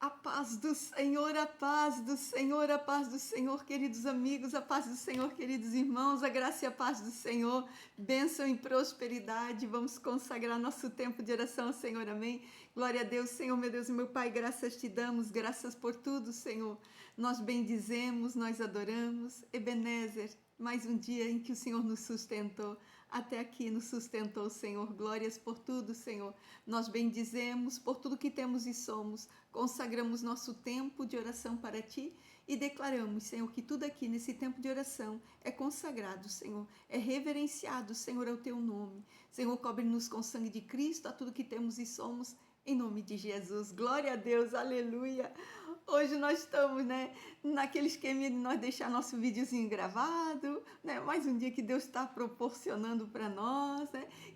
A paz do Senhor, a paz do Senhor, a paz do Senhor, queridos amigos, a paz do Senhor, queridos irmãos, a graça e a paz do Senhor, bênção e prosperidade. Vamos consagrar nosso tempo de oração ao Senhor, amém? Glória a Deus, Senhor, meu Deus e meu Pai, graças te damos, graças por tudo, Senhor. Nós bendizemos, nós adoramos, Ebenezer, mais um dia em que o Senhor nos sustentou. Até aqui nos sustentou, Senhor. Glórias por tudo, Senhor. Nós bendizemos por tudo que temos e somos. Consagramos nosso tempo de oração para Ti e declaramos, Senhor, que tudo aqui nesse tempo de oração é consagrado, Senhor. É reverenciado, Senhor, ao Teu nome. Senhor, cobre-nos com o sangue de Cristo a tudo que temos e somos. Em nome de Jesus. Glória a Deus. Aleluia. Hoje nós estamos, naquele esquema de nós deixar nosso videozinho gravado, mais um dia que Deus está proporcionando para nós,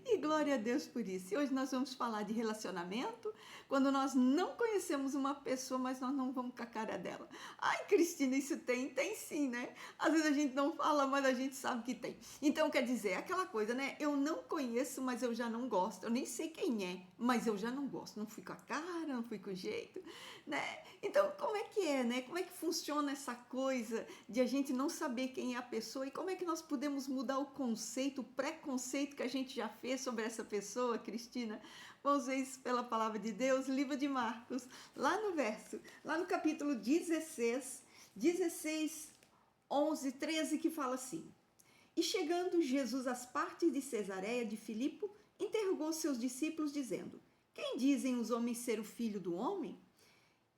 e glória a Deus por isso. E hoje nós vamos falar de relacionamento, quando nós não conhecemos uma pessoa, mas nós não vamos com a cara dela. Ai, Cristina, isso tem sim, Às vezes a gente não fala, mas a gente sabe que tem. Então, quer dizer, aquela coisa, eu não conheço, mas eu já não gosto. Eu nem sei quem é, mas eu já não gosto. Não fui com a cara, não fui com o jeito, Então, como é que é, Como é que funciona essa coisa de a gente não saber quem é a pessoa e como é que nós podemos mudar o conceito, o preconceito que a gente já fez sobre essa pessoa, Cristina? Vamos ver isso pela palavra de Deus, livro de Marcos, lá no capítulo 16, 11, 13, que fala assim: E chegando Jesus às partes de Cesareia de Filipe, interrogou seus discípulos dizendo: Quem dizem os homens ser o filho do homem?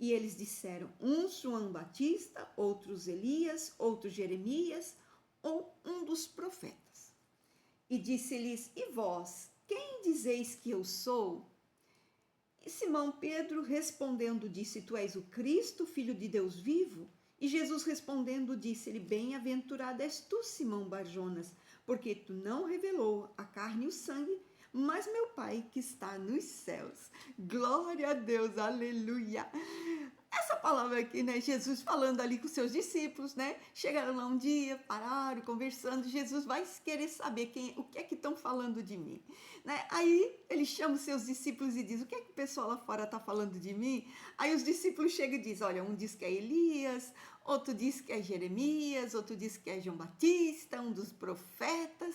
E eles disseram, uns João Batista, outros Elias, outros Jeremias, ou um dos profetas. E disse-lhes, e vós, quem dizeis que eu sou? E Simão Pedro respondendo disse, tu és o Cristo, filho de Deus vivo? E Jesus respondendo disse-lhe, bem-aventurado és tu, Simão Barjonas, porque tu não revelou a carne e o sangue, mas meu Pai que está nos céus. Glória a Deus, aleluia. Essa palavra aqui, Jesus falando ali com seus discípulos, Chegaram lá um dia, pararam, conversando, Jesus vai querer saber o que é que estão falando de mim, Aí ele chama os seus discípulos e diz, o que é que o pessoal lá fora está falando de mim? Aí os discípulos chegam e dizem, olha, um diz que é Elias, outro diz que é Jeremias, outro diz que é João Batista, um dos profetas.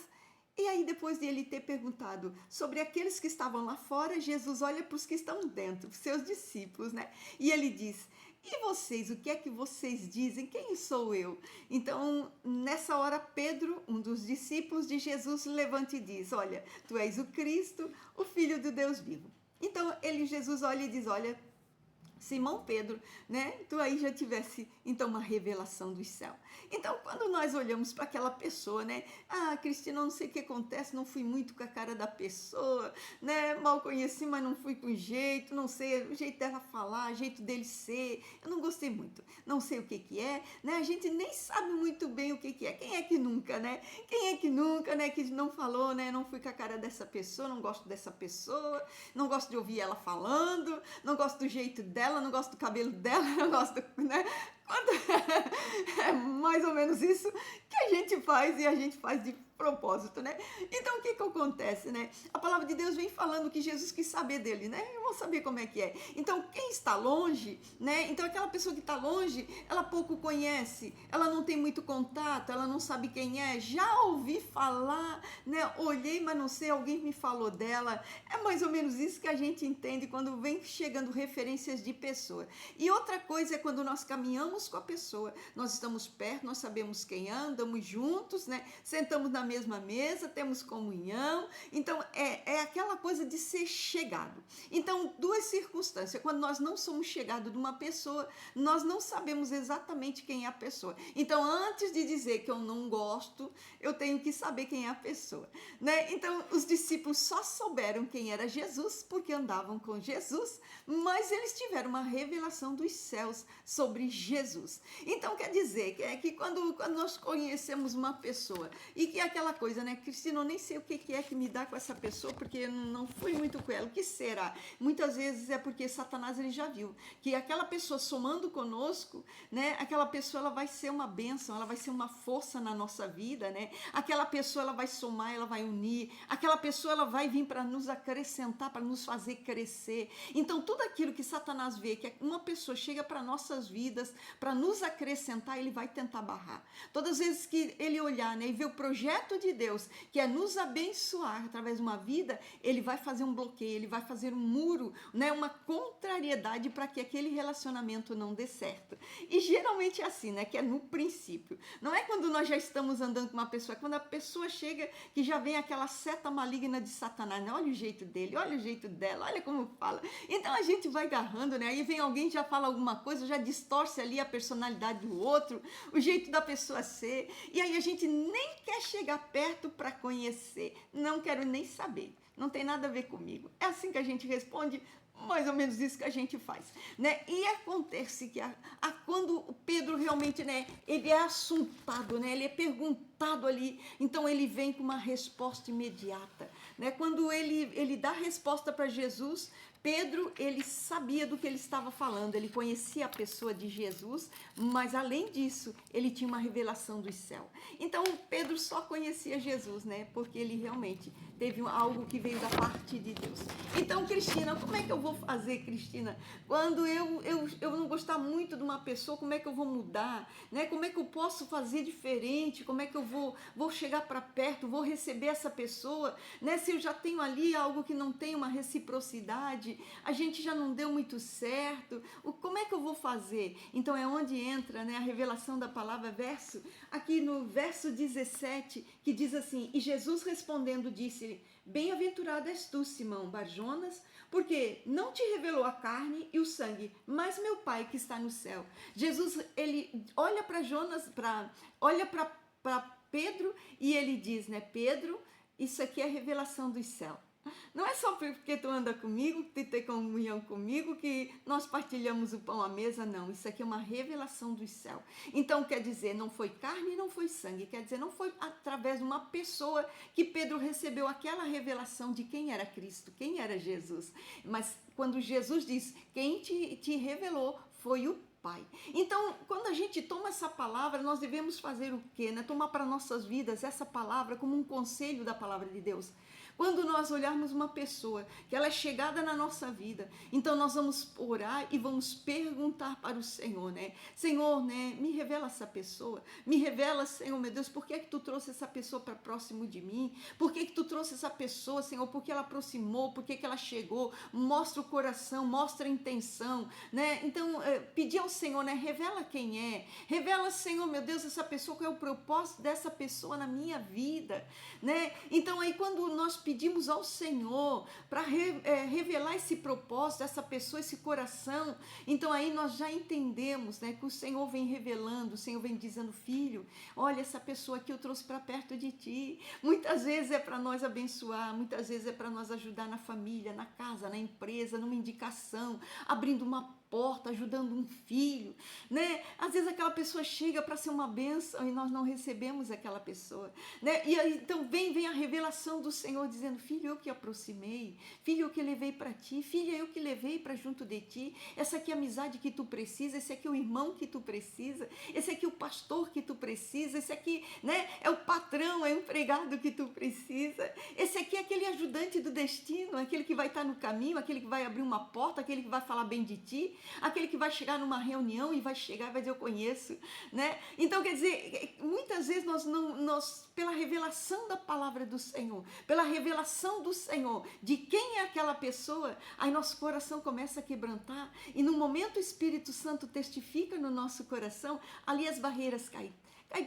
E aí, depois de ele ter perguntado sobre aqueles que estavam lá fora, Jesus olha para os que estão dentro, seus discípulos, E ele diz, e vocês, o que é que vocês dizem? Quem sou eu? Então, nessa hora, Pedro, um dos discípulos de Jesus, levanta e diz, olha, tu és o Cristo, o Filho do Deus vivo. Então, Jesus olha e diz, olha, Simão Pedro, Tu aí já tivesse, então, uma revelação do céu. Então, quando nós olhamos para aquela pessoa, Ah, Cristina, não sei o que acontece, não fui muito com a cara da pessoa, Mal conheci, mas não fui com jeito, não sei o jeito dela falar, o jeito dele ser, eu não gostei muito, não sei o que é, A gente nem sabe muito bem o que é. Quem é que nunca, Quem é que nunca, que não falou, Não fui com a cara dessa pessoa, não gosto dessa pessoa, não gosto de ouvir ela falando, não gosto do jeito dela, não gosto do cabelo dela, não gosto, É mais ou menos isso que a gente faz e a gente faz de propósito, Então, o que acontece, A palavra de Deus vem falando que Jesus quis saber dele, Vamos saber como é que é. Então, quem está longe, Então, aquela pessoa que está longe, ela pouco conhece, ela não tem muito contato, ela não sabe quem é. Já ouvi falar, Olhei, mas não sei, alguém me falou dela. É mais ou menos isso que a gente entende quando vem chegando referências de pessoa. E outra coisa é quando nós caminhamos com a pessoa, nós estamos perto, nós sabemos quem é, andamos juntos, Sentamos na mesma mesa, temos comunhão. Então, é aquela coisa de ser chegado. Então, duas circunstâncias. Quando nós não somos chegados de uma pessoa, nós não sabemos exatamente quem é a pessoa. Então, antes de dizer que eu não gosto, eu tenho que saber quem é a pessoa, Então, os discípulos só souberam quem era Jesus porque andavam com Jesus, mas eles tiveram uma revelação dos céus sobre Jesus. Jesus. Então quer dizer que quando nós conhecemos uma pessoa e que é aquela coisa, né, Cristina, eu nem sei o que é que me dá com essa pessoa, porque eu não fui muito com ela, o que será? Muitas vezes é porque Satanás ele já viu que aquela pessoa somando conosco, né, aquela pessoa ela vai ser uma bênção, ela vai ser uma força na nossa vida, né? Aquela pessoa ela vai somar, ela vai unir, aquela pessoa ela vai vir para nos acrescentar, para nos fazer crescer. Então tudo aquilo que Satanás vê que uma pessoa chega para nossas vidas, para nos acrescentar, ele vai tentar barrar. Todas as vezes que ele olhar, né, e ver o projeto de Deus, que é nos abençoar através de uma vida, ele vai fazer um bloqueio, ele vai fazer um muro, né, uma contrariedade para que aquele relacionamento não dê certo. E geralmente é assim, né, que é no princípio. Não é quando nós já estamos andando com uma pessoa, é quando a pessoa chega que já vem aquela seta maligna de Satanás, né? Olha o jeito dele, olha o jeito dela, olha como fala. Então a gente vai agarrando, né? Aí vem alguém já fala alguma coisa, já distorce ali a personalidade do outro, o jeito da pessoa ser, e aí a gente nem quer chegar perto para conhecer, não quero nem saber, não tem nada a ver comigo. É assim que a gente responde, mais ou menos isso que a gente faz, né? E acontece que quando Pedro realmente, né, ele é assuntado, né, ele é perguntado ali, então ele vem com uma resposta imediata, né? Quando ele dá a resposta para Jesus, Pedro, ele sabia do que ele estava falando, ele conhecia a pessoa de Jesus, mas além disso, ele tinha uma revelação do céu. Então, Pedro só conhecia Jesus, né? Porque ele realmente teve algo que veio da parte de Deus. Então, Cristina, como é que eu vou fazer, Cristina? Quando eu não gostar muito de uma pessoa, como é que eu vou mudar? Né? Como é que eu posso fazer diferente? Como é que eu vou chegar para perto, vou receber essa pessoa? Né? Se eu já tenho ali algo que não tem uma reciprocidade, a gente já não deu muito certo, como é que eu vou fazer? Então é onde entra, né, a revelação da palavra, aqui no verso 17, que diz assim: e Jesus respondendo disse-lhe, bem-aventurado és tu, Simão Barjonas, porque não te revelou a carne e o sangue, mas meu Pai que está no céu. Jesus, ele olha para olha para Pedro e ele diz, né, Pedro, isso aqui é a revelação do céu. Não é só porque tu anda comigo, que tu tem comunhão comigo, que nós partilhamos o pão à mesa, não. Isso aqui é uma revelação do céu. Então, quer dizer, não foi carne, não foi sangue. Quer dizer, não foi através de uma pessoa que Pedro recebeu aquela revelação de quem era Cristo, quem era Jesus. Mas quando Jesus diz, quem te revelou foi o Pai. Então, quando a gente toma essa palavra, nós devemos fazer o quê? Né? Tomar para nossas vidas essa palavra como um conselho da palavra de Deus. Quando nós olharmos uma pessoa que ela é chegada na nossa vida, então nós vamos orar e vamos perguntar para o Senhor, né? Senhor, né, me revela essa pessoa, me revela, Senhor, meu Deus, por que é que tu trouxe essa pessoa para próximo de mim? Por que é que tu trouxe essa pessoa, Senhor? Por que ela aproximou? Por que é que ela chegou? Mostra o coração, mostra a intenção, né? Então, pedir ao Senhor, né, revela quem é, revela, Senhor, meu Deus, essa pessoa, qual é o propósito dessa pessoa na minha vida, né? Então, aí quando nós pedimos ao Senhor para revelar esse propósito, essa pessoa, esse coração, então aí nós já entendemos, né, que o Senhor vem revelando, o Senhor vem dizendo, filho, olha, essa pessoa aqui eu trouxe para perto de ti. Muitas vezes é para nós abençoar, muitas vezes é para nós ajudar na família, na casa, na empresa, numa indicação, abrindo uma porta, ajudando um filho, né? Às vezes aquela pessoa chega para ser uma bênção e nós não recebemos aquela pessoa, né? E aí, então vem a revelação do Senhor dizendo, filho, eu que aproximei, filho, eu que levei para ti, filha, eu que levei para junto de ti, essa aqui é a amizade que tu precisa, esse aqui é o irmão que tu precisa, esse aqui é o pastor que tu precisa, esse aqui, né, é o patrão, é o empregado que tu precisa, esse aqui é aquele ajudante do destino, aquele que vai estar no caminho, aquele que vai abrir uma porta, aquele que vai falar bem de ti, aquele que vai chegar numa reunião e vai chegar e vai dizer, eu conheço, né? Então, quer dizer, muitas vezes nós pela revelação da palavra do Senhor, pela revelação do Senhor, de quem é aquela pessoa, aí nosso coração começa a quebrantar, e no momento o Espírito Santo testifica no nosso coração, ali as barreiras caem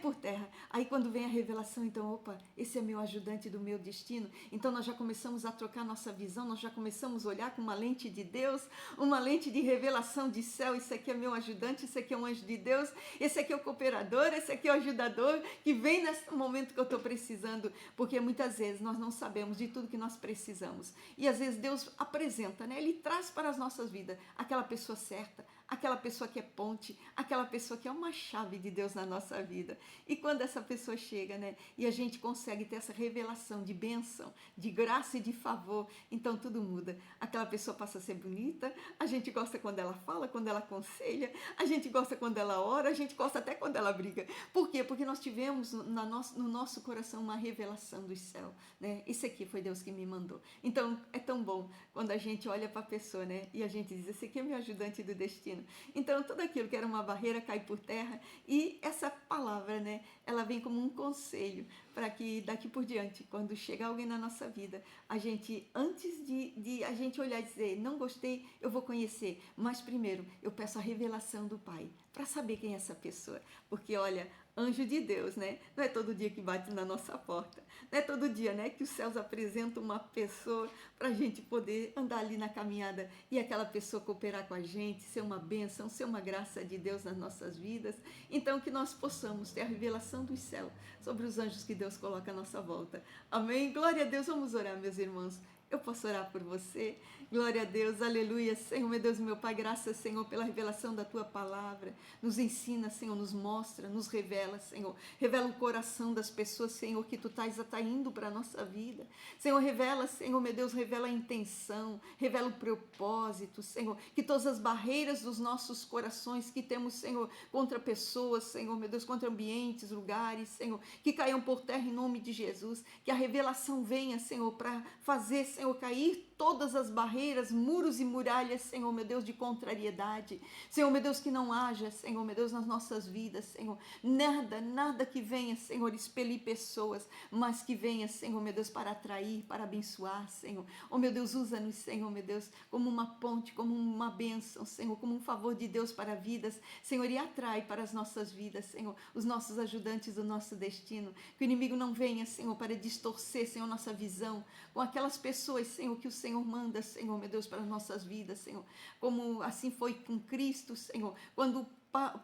por terra. Aí quando vem a revelação, então, opa, esse é meu ajudante do meu destino. Então nós já começamos a trocar nossa visão, nós já começamos a olhar com uma lente de Deus, uma lente de revelação de céu. Esse aqui é meu ajudante, esse aqui é um anjo de Deus, esse aqui é o cooperador, esse aqui é o ajudador, que vem nesse momento que eu estou precisando, porque muitas vezes nós não sabemos de tudo que nós precisamos. E às vezes Deus apresenta, né? Ele traz para as nossas vidas aquela pessoa certa, aquela pessoa que é ponte, aquela pessoa que é uma chave de Deus na nossa vida. E quando essa pessoa chega, né, e a gente consegue ter essa revelação de bênção, de graça e de favor, então tudo muda. Aquela pessoa passa a ser bonita, a gente gosta quando ela fala, quando ela aconselha, a gente gosta quando ela ora, a gente gosta até quando ela briga. Por quê? Porque nós tivemos no nosso coração uma revelação do céu, né? Isso aqui foi Deus que me mandou. Então é tão bom quando a gente olha para a pessoa, né? E a gente diz, esse aqui é meu ajudante do destino. Então tudo aquilo que era uma barreira cai por terra e essa palavra, né? Ela vem como um conselho para que daqui por diante, quando chegar alguém na nossa vida, a gente, antes de a gente olhar e dizer, não gostei, eu vou conhecer. Mas primeiro, eu peço a revelação do Pai, para saber quem é essa pessoa. Porque, olha, anjo de Deus, né? Não é todo dia que bate na nossa porta. Não é todo dia, né, que os céus apresentam uma pessoa para a gente poder andar ali na caminhada e aquela pessoa cooperar com a gente, ser uma bênção, ser uma graça de Deus nas nossas vidas. Então, que nós possamos ter a revelação do céu sobre os anjos que Deus coloca à nossa volta. Amém? Glória a Deus. Vamos orar, meus irmãos. Eu posso orar por você? Glória a Deus, aleluia. Senhor, meu Deus, meu Pai, graças, Senhor, pela revelação da Tua palavra. Nos ensina, Senhor, nos mostra, nos revela, Senhor. Revela o coração das pessoas, Senhor, que Tu estás atraindo para a nossa vida. Senhor, revela, Senhor, meu Deus, revela a intenção, revela o propósito, Senhor. Que todas as barreiras dos nossos corações que temos, Senhor, contra pessoas, Senhor, meu Deus, contra ambientes, lugares, Senhor, que caiam por terra em nome de Jesus. Que a revelação venha, Senhor, para fazer, Senhor, cair todas as barreiras, muros e muralhas, Senhor, meu Deus, de contrariedade. Senhor, meu Deus, que não haja, Senhor, meu Deus, nas nossas vidas, Senhor, nada que venha, Senhor, expelir pessoas, mas que venha, Senhor, meu Deus, para atrair, para abençoar, Senhor. Oh, meu Deus, usa-nos, Senhor, meu Deus, como uma ponte, como uma bênção, Senhor, como um favor de Deus para vidas, Senhor, e atrai para as nossas vidas, Senhor, os nossos ajudantes do nosso destino. Que o inimigo não venha, Senhor, para distorcer, Senhor, nossa visão com aquelas pessoas, Senhor, que o Senhor manda, Senhor, meu Deus, para as nossas vidas, Senhor. Como assim foi com Cristo, Senhor. Quando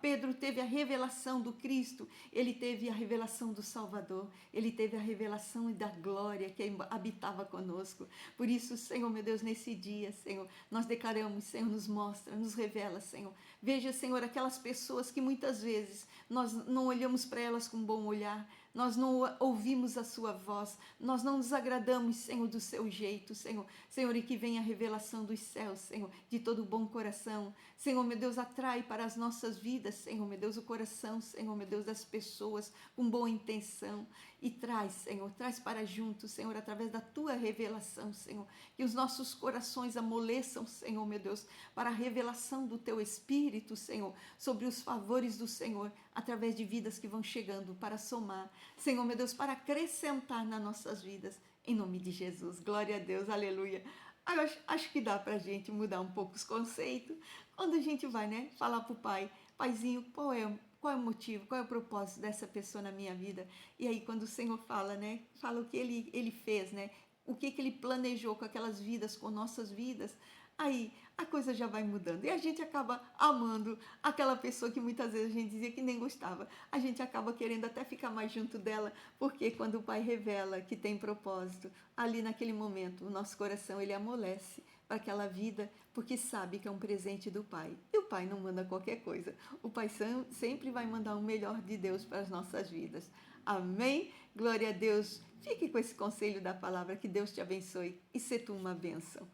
Pedro teve a revelação do Cristo, ele teve a revelação do Salvador, ele teve a revelação da glória que habitava conosco. Por isso, Senhor, meu Deus, nesse dia, Senhor, nós declaramos, Senhor, nos mostra, nos revela, Senhor. Veja, Senhor, aquelas pessoas que muitas vezes nós não olhamos para elas com bom olhar, nós não ouvimos a sua voz, nós não nos agradamos, Senhor, do seu jeito, Senhor. Senhor, e que venha a revelação dos céus, Senhor, de todo bom coração. Senhor, meu Deus, atrai para as nossas vidas, Senhor, meu Deus, o coração, Senhor, meu Deus, das pessoas com boa intenção. E traz, Senhor, traz para junto, Senhor, através da tua revelação, Senhor, que os nossos corações amoleçam, Senhor, meu Deus, para a revelação do teu Espírito, Senhor, sobre os favores do Senhor, através de vidas que vão chegando para somar, Senhor, meu Deus, para acrescentar nas nossas vidas, em nome de Jesus. Glória a Deus, aleluia. Acho que dá para a gente mudar um pouco os conceitos, quando a gente vai, né, falar para o Pai, Paizinho, qual é o motivo, qual é o propósito dessa pessoa na minha vida? E aí quando o Senhor fala, né, fala o que ele fez, né, o que ele planejou com aquelas vidas, com nossas vidas, aí a coisa já vai mudando. E a gente acaba amando aquela pessoa que muitas vezes a gente dizia que nem gostava. A gente acaba querendo até ficar mais junto dela, porque quando o Pai revela que tem propósito, ali naquele momento, o nosso coração, ele amolece para aquela vida, porque sabe que é um presente do Pai. E o Pai não manda qualquer coisa. O Pai sempre vai mandar o melhor de Deus para as nossas vidas. Amém? Glória a Deus. Fique com esse conselho da palavra. Que Deus te abençoe e se tu uma bênção.